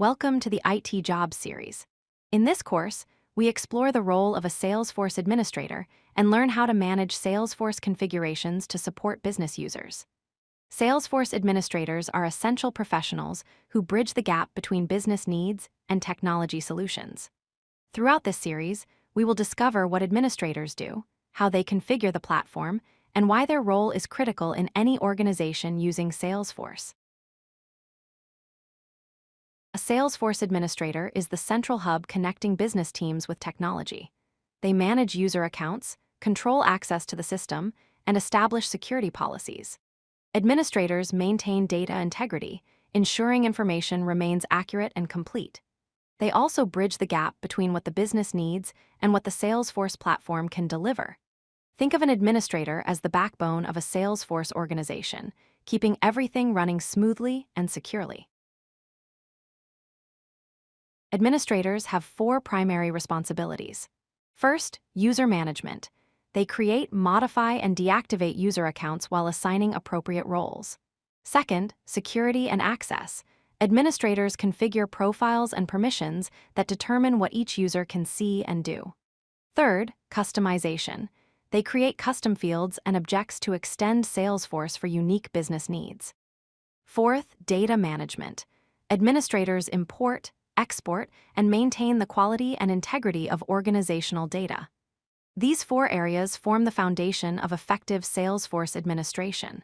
Welcome to the IT Jobs series. In this course, we explore the role of a Salesforce administrator and learn how to manage Salesforce configurations to support business users. Salesforce administrators are essential professionals who bridge the gap between business needs and technology solutions. Throughout this series, we will discover what administrators do, how they configure the platform, and why their role is critical in any organization using Salesforce. A Salesforce administrator is the central hub connecting business teams with technology. They manage user accounts, control access to the system, and establish security policies. Administrators maintain data integrity, ensuring information remains accurate and complete. They also bridge the gap between what the business needs and what the Salesforce platform can deliver. Think of an administrator as the backbone of a Salesforce organization, keeping everything running smoothly and securely. Administrators have four primary responsibilities. First, user management. They create, modify, and deactivate user accounts while assigning appropriate roles. Second, security and access. Administrators configure profiles and permissions that determine what each user can see and do. Third, customization. They create custom fields and objects to extend Salesforce for unique business needs. Fourth, data management. Administrators import, export, and maintain the quality and integrity of organizational data. These four areas form the foundation of effective Salesforce administration.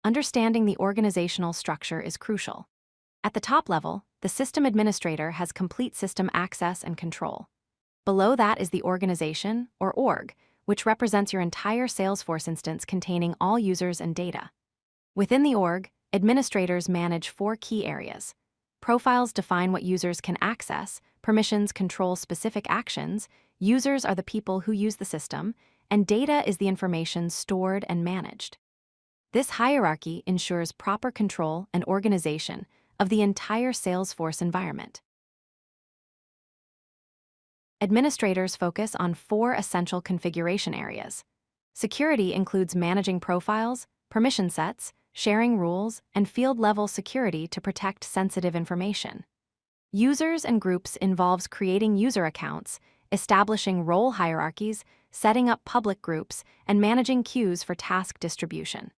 Understanding the organizational structure is crucial. At the top level, the system administrator has complete system access and control. Below that is the organization, or org, which represents your entire Salesforce instance containing all users and data. Within the org, administrators manage four key areas. Profiles define what users can access, permissions control specific actions, users are the people who use the system, and data is the information stored and managed. This hierarchy ensures proper control and organization of the entire Salesforce environment. Administrators focus on four essential configuration areas. Security includes managing profiles, permission sets, sharing rules, and field-level security to protect sensitive information. Users and groups involves creating user accounts, establishing role hierarchies, setting up public groups, and managing queues for task distribution.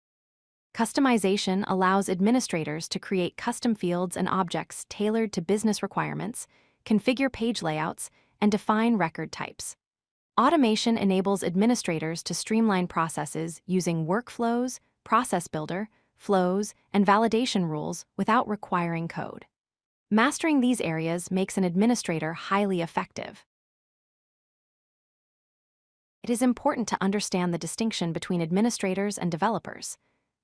Customization allows administrators to create custom fields and objects tailored to business requirements, configure page layouts, and define record types. Automation enables administrators to streamline processes using workflows, process builder, flows, and validation rules without requiring code. Mastering these areas makes an administrator highly effective. It is important to understand the distinction between administrators and developers.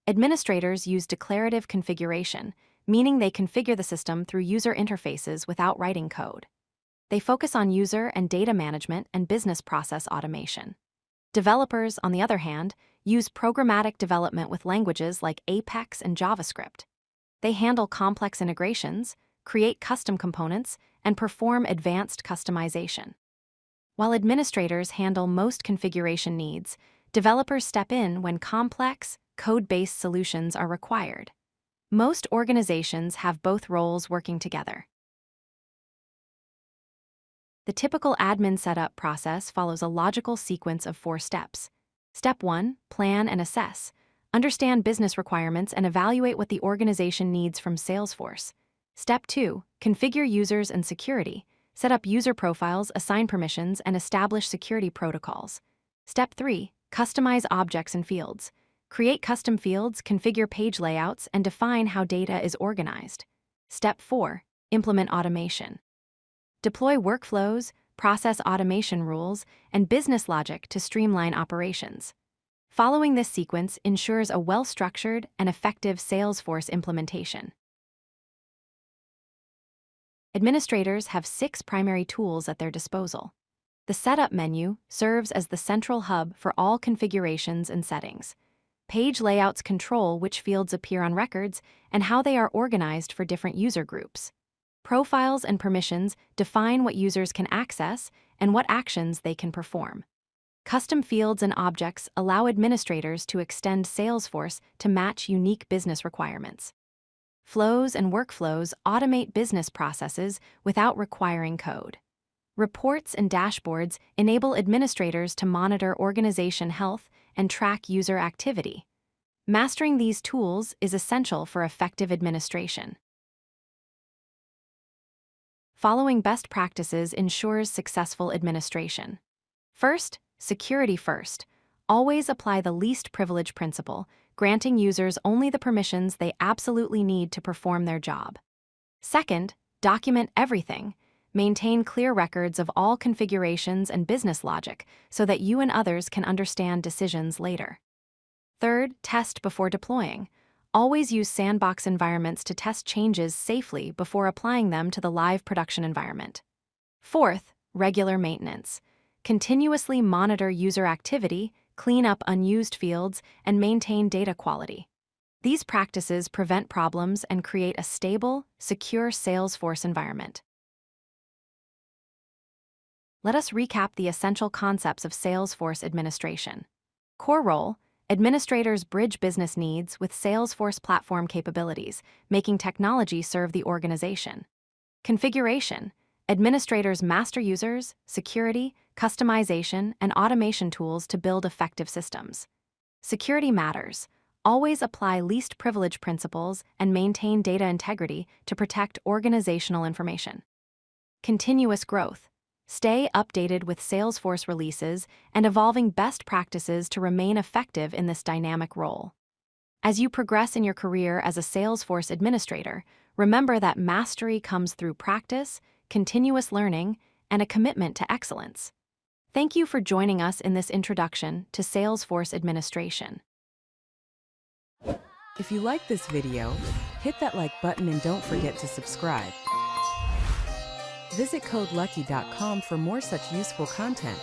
Administrators use declarative configuration, meaning they configure the system through user interfaces without writing code. They focus on user and data management and business process automation. Developers, on the other hand, use programmatic development with languages like Apex and JavaScript. They handle complex integrations, create custom components, and perform advanced customization. While administrators handle most configuration needs, developers step in when complex, code-based solutions are required. Most organizations have both roles working together. The typical admin setup process follows a logical sequence of 4 steps. Step 1, plan and assess. Understand business requirements and evaluate what the organization needs from Salesforce. Step 2, configure users and security. Set up user profiles, assign permissions, and establish security protocols. Step 3, customize objects and fields. Create custom fields, configure page layouts, and define how data is organized. Step 4, implement automation. Deploy workflows, process automation rules, and business logic to streamline operations. Following this sequence ensures a well-structured and effective Salesforce implementation. Administrators have 6 primary tools at their disposal. The Setup menu serves as the central hub for all configurations and settings. Page layouts control which fields appear on records and how they are organized for different user groups. Profiles and permissions define what users can access and what actions they can perform. Custom fields and objects allow administrators to extend Salesforce to match unique business requirements. flows, and workflows automate business processes without requiring code. Reports and dashboards enable administrators to monitor organization health and track user activity. Mastering these tools is essential for effective administration. Following best practices ensures successful administration. First, security first. Always apply the least privilege principle, granting users only the permissions they absolutely need to perform their job. Second, document everything. Maintain clear records of all configurations and business logic so that you and others can understand decisions later. Third, test before deploying. Always use sandbox environments to test changes safely before applying them to the live production environment. Fourth, regular maintenance. Continuously monitor user activity, clean up unused fields, and maintain data quality. These practices prevent problems and create a stable, secure Salesforce environment. Let us recap the essential concepts of Salesforce administration. Core role: administrators bridge business needs with Salesforce platform capabilities, making technology serve the organization. Configuration: administrators master users, security, customization, and automation tools to build effective systems. Security matters. Always apply least privilege principles and maintain data integrity to protect organizational information. Continuous growth: stay updated with Salesforce releases and evolving best practices to remain effective in this dynamic role. As you progress in your career as a Salesforce administrator, remember that mastery comes through practice, continuous learning, and a commitment to excellence. Thank you for joining us in this introduction to Salesforce administration. If you like this video, hit that like button and don't forget to subscribe. Visit codelucky.com for more such useful content.